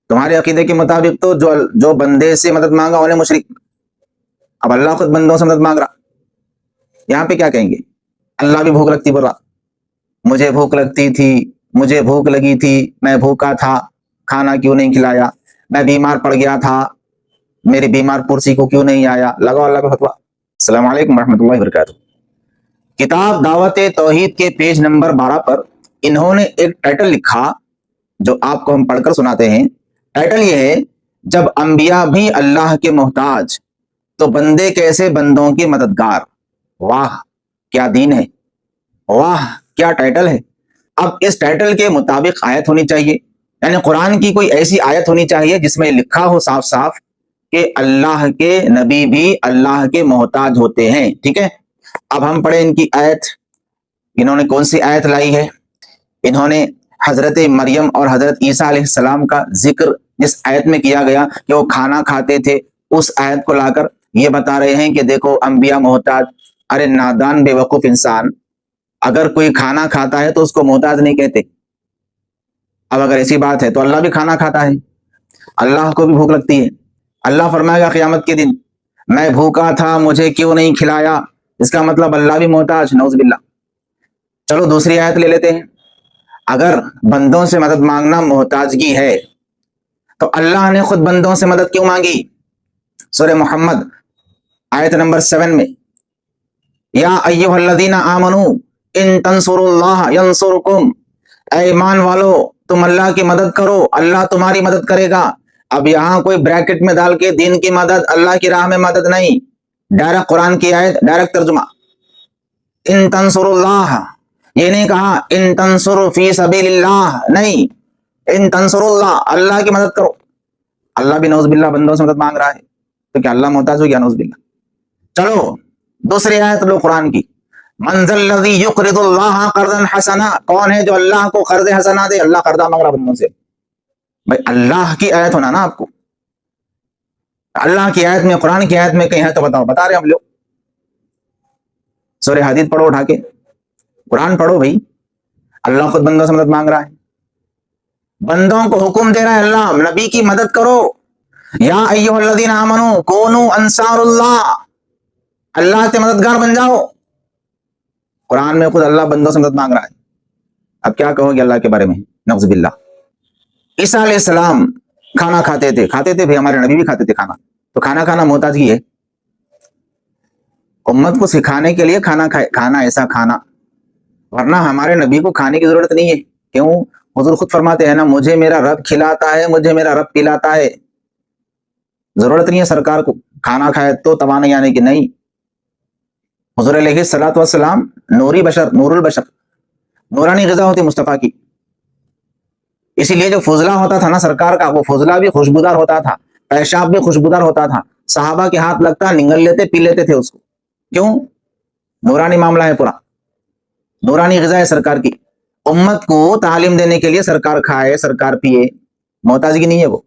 تمہارے عقیدے کے مطابق تو جو بندے سے مدد مانگا انہیں مشرک، اب اللہ خود بندوں سے مدد مانگ رہا، یہاں پہ کیا کہیں گے؟ اللہ بھی بھوک لگتی بول رہا، مجھے بھوک لگتی تھی، مجھے بھوک لگی تھی، میں بھوکا تھا، کھانا کیوں نہیں کھلایا، میں بیمار پڑ گیا تھا، میری بیمار پرسی کو کیوں نہیں آیا، لگاؤ اللہ کا فتویٰ۔ السلام علیکم ورحمۃ اللہ وبرکاتہ۔ کتاب دعوت توحید کے پیج نمبر 12 پر انہوں نے ایک ٹائٹل لکھا جو آپ کو ہم پڑھ کر سناتے ہیں۔ ٹائٹل یہ ہے، جب انبیاء بھی اللہ کے محتاج تو بندے کیسے بندوں کے مددگار۔ واہ کیا دین ہے، واہ کیا ٹائٹل ہے۔ اب اس ٹائٹل کے مطابق آیت ہونی چاہیے، یعنی قرآن کی کوئی ایسی آیت ہونی چاہیے جس میں لکھا ہو صاف صاف کہ اللہ کے نبی بھی اللہ کے محتاج ہوتے ہیں، ٹھیک ہے۔ اب ہم پڑھیں ان کی آیت، انہوں نے کون سی آیت لائی ہے۔ انہوں نے حضرت مریم اور حضرت عیسیٰ علیہ السلام کا ذکر جس آیت میں کیا گیا کہ وہ کھانا کھاتے تھے، اس آیت کو لا کر یہ بتا رہے ہیں کہ دیکھو انبیاء محتاج۔ ارے نادان بے وقوف انسان، اگر کوئی کھانا کھاتا ہے تو اس کو محتاج نہیں کہتے۔ اب اگر ایسی بات ہے تو اللہ بھی کھانا کھاتا ہے، اللہ کو بھی بھوک لگتی ہے۔ اللہ فرمائے گا قیامت کے دن میں بھوکا تھا مجھے کیوں نہیں کھلایا، اس کا مطلب اللہ بھی محتاج، نعوذ باللہ۔ چلو دوسری آیت لے لیتے ہیں، اگر بندوں سے مدد مانگنا محتاجگی ہے تو اللہ نے خود بندوں سے مدد کیوں مانگی؟ سورہ محمد آیت نمبر 7 میں، یا ایھا الذین آمنوا ان تنصروا اللہ ینصرکم، اے ایمان والو تم اللہ کی مدد کرو اللہ تمہاری مدد کرے گا۔ اب یہاں کوئی بریکٹ میں ڈال کے دین کی مدد، اللہ کی راہ میں مدد نہیں، ڈائریکٹ قرآن کی آیت، ڈائریکٹ ترجمہ۔ ان تنصروا اللہ، یہ نہیں کہا ان تنصروا فی سبیل اللہ، نہیں، ان تنصروا اللہ، اللہ کی مدد کرو۔ اللہ بھی نعوذ باللہ بندوں سے مدد مانگ رہا ہے تو کیا اللہ محتاج ہو گیا؟ نعوذ باللہ۔ چلو دوسری آیت لو قرآن کی، من ذا الذی یقرض اللہ قرضا حسنا، کون ہے جو اللہ کو قرض حسنا دے؟ اللہ قرضہ مانگ رہا بندوں سے۔ بھائی اللہ کی آیت ہونا نا آپ کو، اللہ کی آیت میں، قرآن کی آیت میں کہیں ہے تو بتاؤ، بتا رہے ہم لوگ۔ سورہ حدید پڑھو اٹھا کے، قرآن پڑھو بھائی، اللہ خود بندوں سے مدد مانگ رہا ہے، بندوں کو حکم دے رہا ہے اللہ نبی کی مدد کرو، یا ایھا الذین آمنوا کونوا انصار اللہ، اللہ کے مددگار بن جاؤ۔ قرآن میں خود اللہ بندوں سے مدد مانگ رہا ہے، اب کیا کہو گے اللہ کے بارے میں؟ نعوذ باللہ۔ عیسیٰ علیہ السلام کھانا کھاتے تھے بھی، ہمارے نبی بھی کھاتے تھے کھانا، تو کھانا محتاجگی ہے؟ امت کو سکھانے کے لیے کھانا ایسا کھانا، ورنہ ہمارے نبی کو کھانے کی ضرورت نہیں ہے۔ کیوں؟ حضور خود فرماتے ہیں نا، مجھے میرا رب کھلاتا ہے، مجھے میرا رب پلاتا ہے، ضرورت نہیں ہے سرکار کو کھانا کھائے تو توانائی آنے کی، نہیں۔ حضور علیہ الصلوۃ والسلام نوری بشر، نور البشر، نورانی غذا ہوتی مصطفیٰ کی، اسی لیے جو فضلہ ہوتا تھا نا سرکار کا، وہ فضلہ بھی خوشبودار ہوتا تھا، پیشاب بھی خوشبودار ہوتا تھا، صحابہ کے ہاتھ لگتا نگل لیتے، پی لیتے تھے اس کو۔ کیوں؟ نورانی معاملہ ہے پورا، نورانی غذا ہے سرکار کی، امت کو تعلیم دینے کے لیے سرکار کھائے، سرکار پیے، محتاجگی نہیں ہے وہ۔